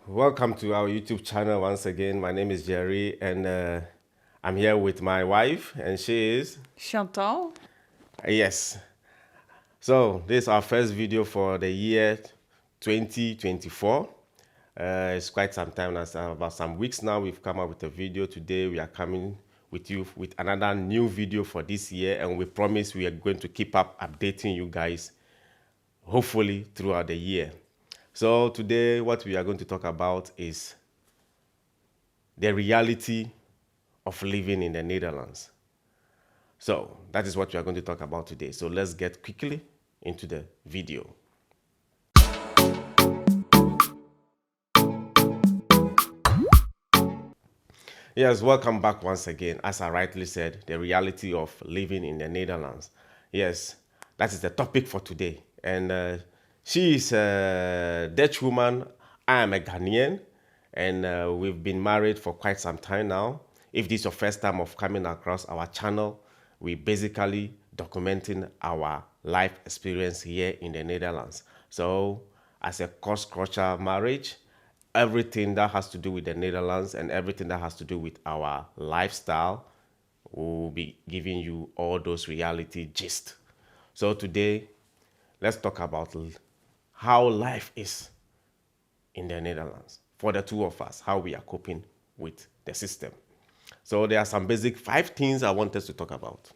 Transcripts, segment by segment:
Welcome to our YouTube channel once again. My name is Jerry, and I'm here with my wife, and she is Chantal? yes. So this is our first video for the year 2024. It's quite some time now, about some weeks now. We've come up with a video. Today we are coming with you with another new video for this year, and we promise we are going to keep up updating you guys, hopefully throughout the year. So today, what we are going to talk about is the reality of living in the Netherlands. So that is what we are going to talk about today. So let's get quickly into the video. Yes, welcome back once again. As I rightly said, the reality of living in the Netherlands. Yes, that is the topic for today. And she is a Dutch woman. I am a Ghanaian, and we've been married for quite some time now. If this is your first time of coming across our channel, we basically documenting our life experience here in the Netherlands. So, as a cross-cultural marriage, everything that has to do with the Netherlands and everything that has to do with our lifestyle, we'll be giving you all those reality gist. So today, let's talk about how life is in the Netherlands for the two of us, how we are coping with the system. So there are some basic 5 things I want us to talk about.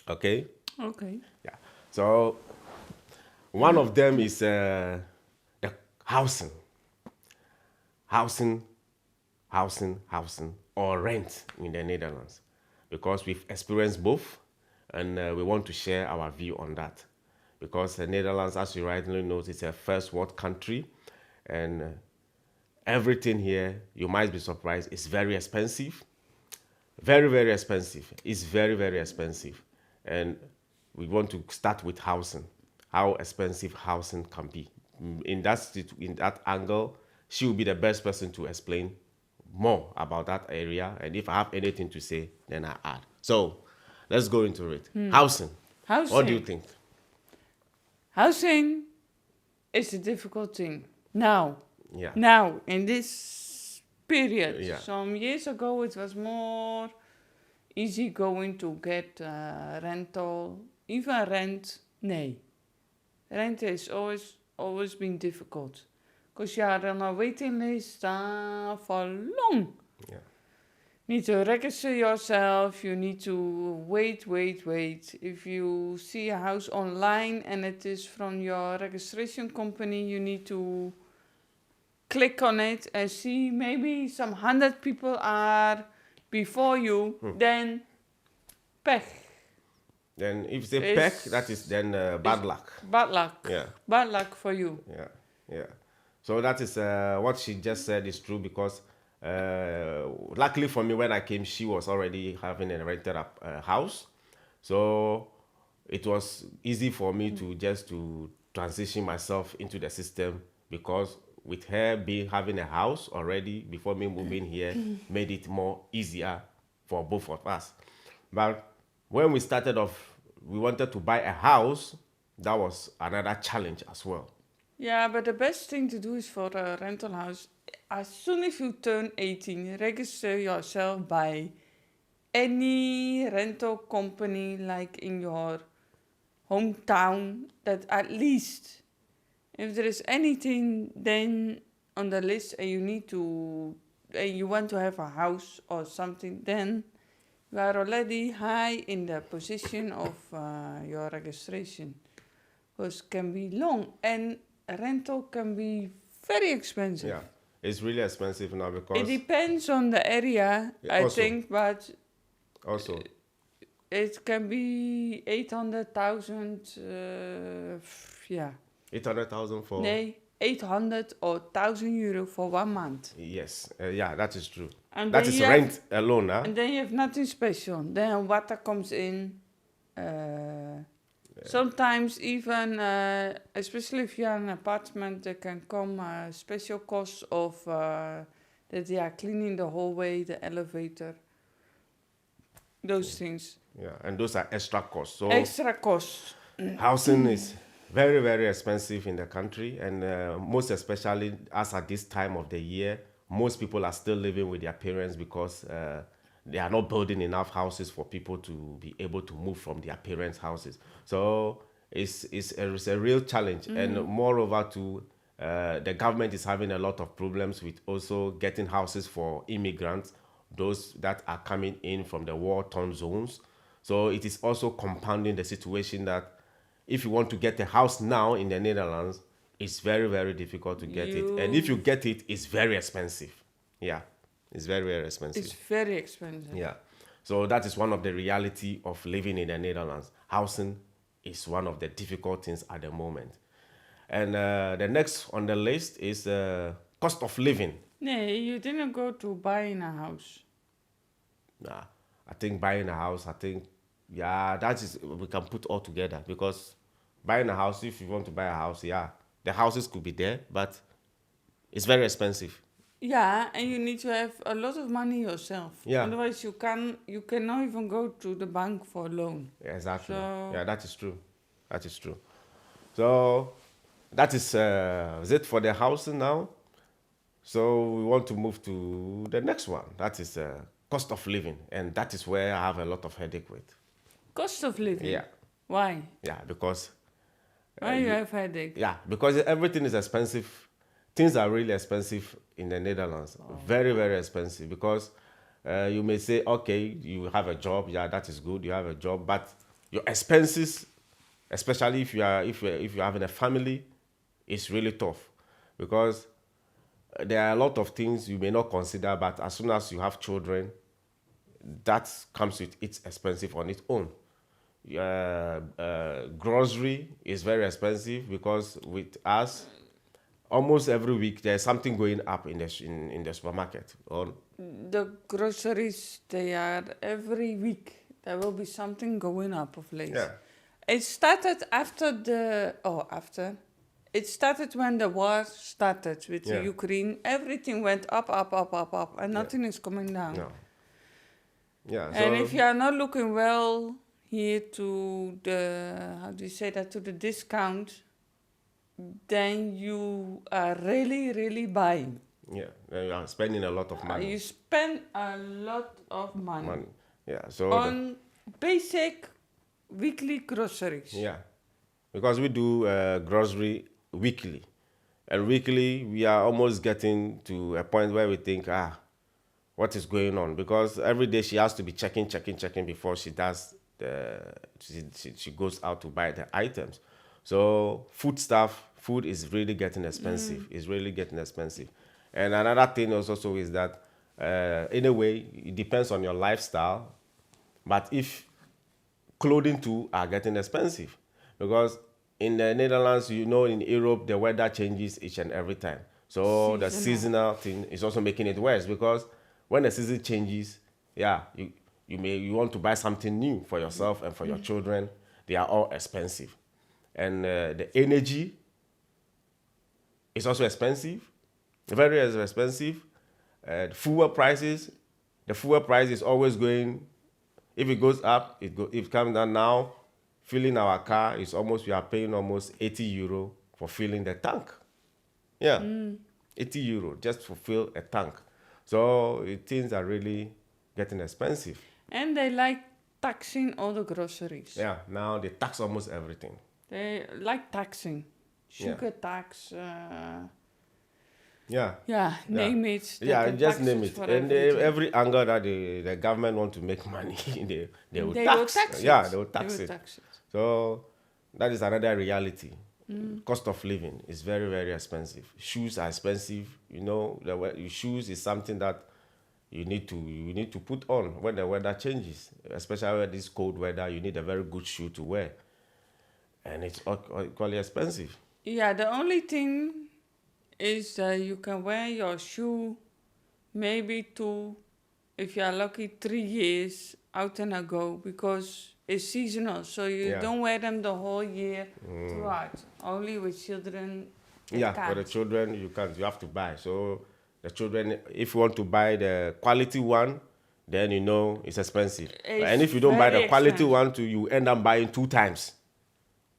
Okay? Okay. Yeah. So one of them is the housing. Housing, housing, or rent in the Netherlands. Because we've experienced both, and we want to share our view on that. Because the Netherlands, as you rightly know, is a first world country, and everything here, you might be surprised, is very expensive. Very, very expensive. It's very, very expensive. And we want to start with housing, how expensive housing can be. In that angle, she will be the best person to explain more about that area. And if I have anything to say, then I add. So let's go into it. Housing. What do you Housing. think? Housing is a difficult thing. Now. Yeah. Now, in this period. Yeah. Some years ago, it was more easy going to get rental. Even rent, nee. Rent is always been difficult. Because you are on a waiting list for long. Yeah. Need to register yourself, you need to wait. If you see a house online and it is from your registration company, you need to click on it and see maybe some 100 people are before you, then pech. Then if they Is- peck, that is then bad luck. Bad luck. Yeah. Bad luck for you. Yeah, yeah. So that is what she just said is true because luckily for me, when I came, she was already having a rented house, so it was easy for me to just to transition myself into the system because with her having a house already before me moving here made it more easier for both of us. But when we started off, we wanted to buy a house. That was another challenge as well. Yeah, but the best thing to do is for a rental house, as soon as you turn 18, register yourself by any rental company like in your hometown that at least if there is anything then on the list and you need to you want to have a house or something, then you are already high in the position of your registration. Because it can be long and rental can be very expensive. Yeah, it's really expensive now It because depends on the area, Yeah, I also. think, but also it can be 800,000, yeah. 800,000 for Nee, 800 or 1,000 euro for 1 month. yes, yeah, that is true. And That then is you rent alone, huh? And then you have nothing special. Then water comes in. Sometimes even, especially if you are in an apartment, there can come special costs of that they are cleaning the hallway, the elevator, those things. Yeah, and those are extra costs. So Extra costs. housing is very, very expensive in the country, and most especially as at this time of the year, most people are still living with their parents because they are not building enough houses for people to be able to move from their parents' houses. So it's a real challenge, and moreover, to the government is having a lot of problems with also getting houses for immigrants, those that are coming in from the war-torn zones. So it is also compounding the situation that if you want to get a house now in the Netherlands, it's very, very difficult to get it. And if you get it, it's very expensive. Yeah, it's very, very expensive. It's very expensive. Yeah. So that is one of the reality of living in the Netherlands. Housing is one of the difficult things at the moment. And the next on the list is cost of living. No, you didn't go to buying a house. Nah, I think buying a house, yeah, that is, we can put all together, because buying a house, if you want to buy a house, yeah, the houses could be there, but it's very expensive. Yeah, and you need to have a lot of money yourself. Yeah. Otherwise, you cannot even go to the bank for a loan. Exactly. So- Yeah, that is true. That is true. So that is it for the housing now. So we want to move to the next one. That is cost of living, and that is where I have a lot of headache with. Cost of living. Yeah, Why? yeah, because Why you have headache? yeah, because everything is expensive. Things are really expensive in the Netherlands. Very, very expensive. Because you may say, okay, you have a job. Yeah, that is good. You have a job, but your expenses, especially if you're having a family, is really tough, because there are a lot of things you may not consider. But as soon as you have children, that comes with its expensive on its own. Grocery is very expensive, because with us, almost every week there's something going up in the supermarket. The groceries, they are every week. There will be something going up of late. Yeah. It started It started when the war started with Yeah. Ukraine. Everything went up, and nothing is coming down. No. Yeah. And So if you are not looking well here to to the discount, then you are really, really buying. yeah, you are spending a lot of money. You spend a lot of money, Yeah. So on basic weekly groceries. yeah, because we do grocery weekly, and weekly we are almost getting to a point where we think, what is going on? Because every day she has to be checking before she does she goes out to buy the items. So food is really getting expensive. It's really getting expensive. And another thing also is that in a way it depends on your lifestyle. But if clothing too are getting expensive, because in the Netherlands, in Europe, the weather changes each and every time. So the seasonal thing is also making it worse, because when the season changes, yeah, you want to buy something new for yourself and for your children. They are all expensive, and the energy is also expensive, very expensive. The fuel price is always going. If it goes up, it comes down now. Filling our car we are paying almost 80 euro for filling the tank. Yeah, 80 euro just to fill a tank. So things are really getting expensive. And they like taxing all the groceries. Yeah, now they tax almost everything. They like taxing. Sugar tax. Name it. They Yeah, can just tax name it. for And everything. every angle that the government want to make money, they will They tax. will tax it. Yeah, they will tax They will it. tax it. So that is another reality. Cost of living is very, very expensive. Shoes are expensive. Shoes is something that you need to put on when the weather changes, especially with this cold weather. You need a very good shoe to wear, and it's equally expensive. Yeah, the only thing is that you can wear your shoe maybe if you are lucky, 3 years out and ago, because it's seasonal, so you don't wear them the whole year throughout. Only with children. For the children, you can't. You have to buy. So the children, if you want to buy the quality one, then it's expensive. It's and if you don't buy the very quality expensive. one, you end up buying 2 times.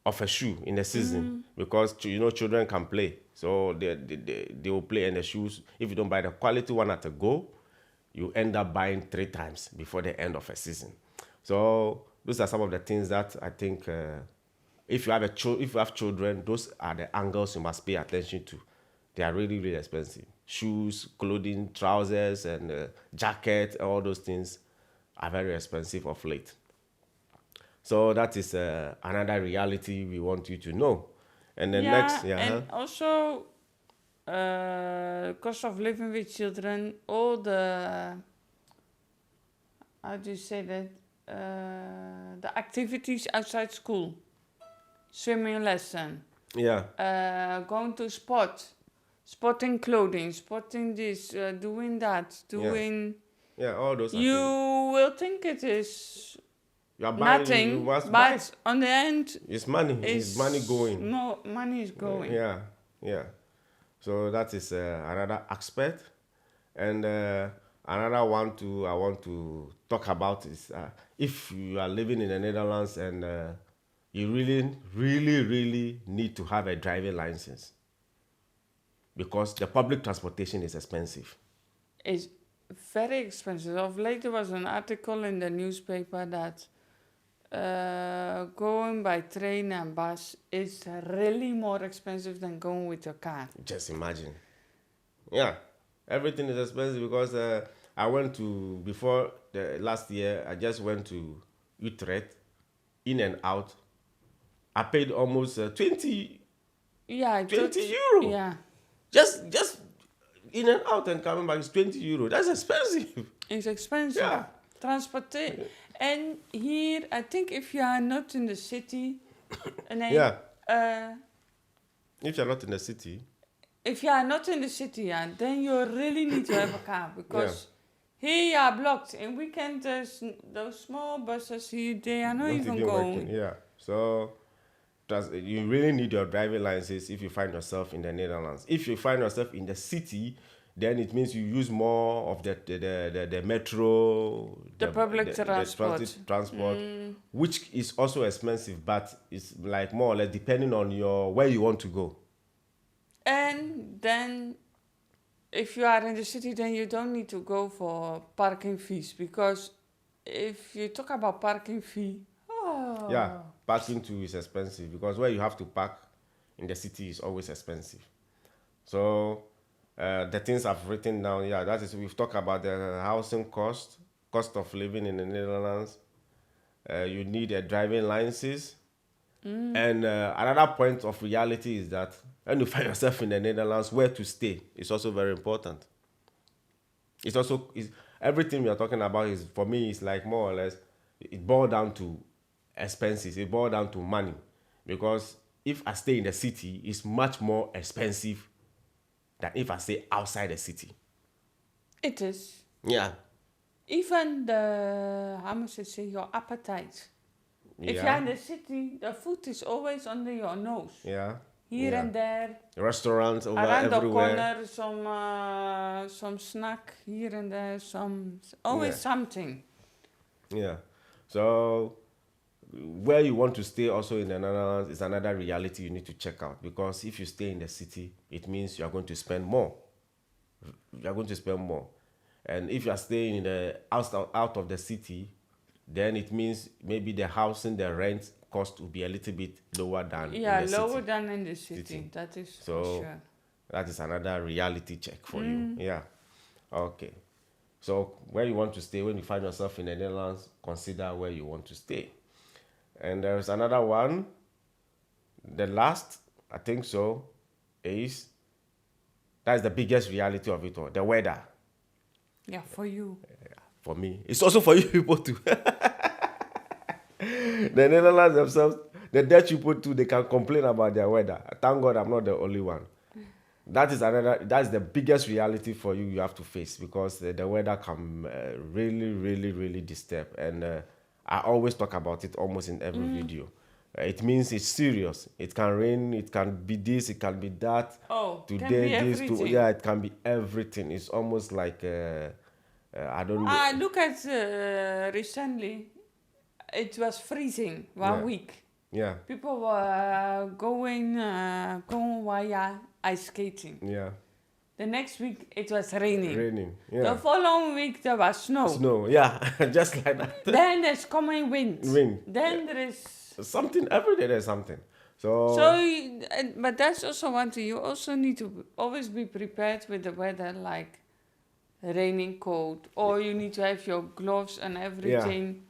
of a shoe in the season because children can play, so they will play, and the shoes, if you don't buy the quality one at a go, you end up buying 3 times before the end of a season. So those are some of the things that I think if you have children, those are the angles you must pay attention to. They are really, really expensive. Shoes, clothing, trousers, and jacket, all those things are very expensive of late. So that is another reality we want you to know. And then next, and also cost of living with children, all the, how do you say that, the activities outside school, swimming lesson, going to sporting clothing, sporting this, doing that, doing... all those You activities. will think it is You are buying, nothing, you must buy. but on the end, It's money. It's money going. No, money is going. Yeah. So that is another aspect. And another one I want to talk about is if you are living in the Netherlands and you really, really, really need to have a driving license because the public transportation is expensive. It's very expensive. Of late, there was an article in the newspaper that going by train and bus is really more expensive than going with your car. Just imagine. Yeah, everything is expensive because I went to, before the last year, I just went to Utrecht, in and out. I paid almost 20 euro. Yeah. Just in and out and coming back is 20 euro. That's expensive. It's expensive. Yeah. Transportation. And here, I think if you are not in the city, and then, if you're not in the city. If you are not in the city, then you really need to have a car because here you are blocked. In weekend, those small buses here, they are not even going. Working. Yeah. So you really need your driving license if you find yourself in the Netherlands. If you find yourself in the city, then it means you use more of the metro, the public transport, which is also expensive, but it's like more or less depending on where you want to go. And then, if you are in the city, then you don't need to go for parking fees because if you talk about parking fee, parking too is expensive because where you have to park in the city is always expensive. So the things I've written down, that is, we've talked about the housing cost of living in the Netherlands. You need a driving license. And another point of reality is that when you find yourself in the Netherlands, where to stay is also very important. It's also, everything we are talking about is, for me, is like more or less, it boils down to expenses. It boils down to money. Because if I stay in the city, it's much more expensive than if I stay outside the city. It is. Yeah. Even how must I say, your appetite. If you're in the city, the food is always under your nose. Yeah. Here and there. Restaurants over around everywhere. Around the corner, some snack here and there, always something. Yeah. So where you want to stay also in the Netherlands is another reality you need to check out, because if you stay in the city, it means you are going to spend more. You are going to spend more. And if you are staying in the out of the city, then it means maybe the housing, the rent cost will be a little bit lower than in the city. Lower than in the city. That is for sure. That is another reality check for you. Yeah. Okay. So where you want to stay, when you find yourself in the Netherlands, consider where you want to stay. And there's another one. The last, I think so, is that's the biggest reality of it all, the weather. Yeah, for you. For me. It's also for you people too. The Netherlands themselves, the Dutch people too, they can complain about their weather. Thank God I'm not the only one. That's the biggest reality for you have to face, because the weather can really, really, really disturb. And I always talk about it almost in every video. It means it's serious. It can rain, it can be this, it can be that. Today, can be everything. It can be everything. It's almost like, I don't know. Look at recently, it was freezing one week. Yeah. People were going via ice skating. Yeah. The next week it was raining. Raining. The Yeah. following week there was snow. Snow. Yeah. Just like that. Then there's coming wind. Wind. Then there is. Something every day. There's something. But that's also one thing. You also need to always be prepared with the weather, like raining, cold, or you need to have your gloves and everything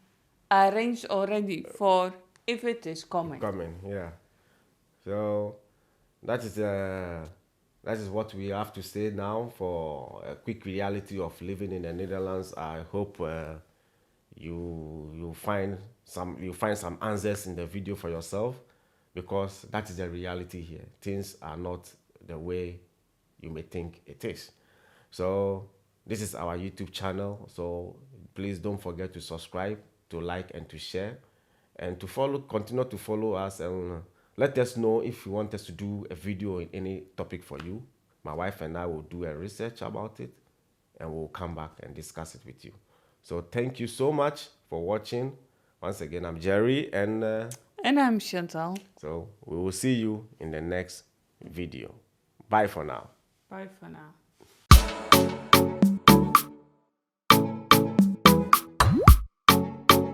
arranged already for if it is coming. Coming. Yeah. So that is what we have to say now for a quick reality of living in the Netherlands. I hope you find some answers in the video for yourself, because that is the reality here. Things are not the way you may think it is. So this is our YouTube channel. So please don't forget to subscribe, to like, and to share, and to continue to follow us, and let us know if you want us to do a video in any topic for you. My wife and I will do a research about it, and we'll come back and discuss it with you. So thank you so much for watching. Once again, I'm Jerry, and I'm Chantal. so we will see you in the next video. Bye for now. Bye for now.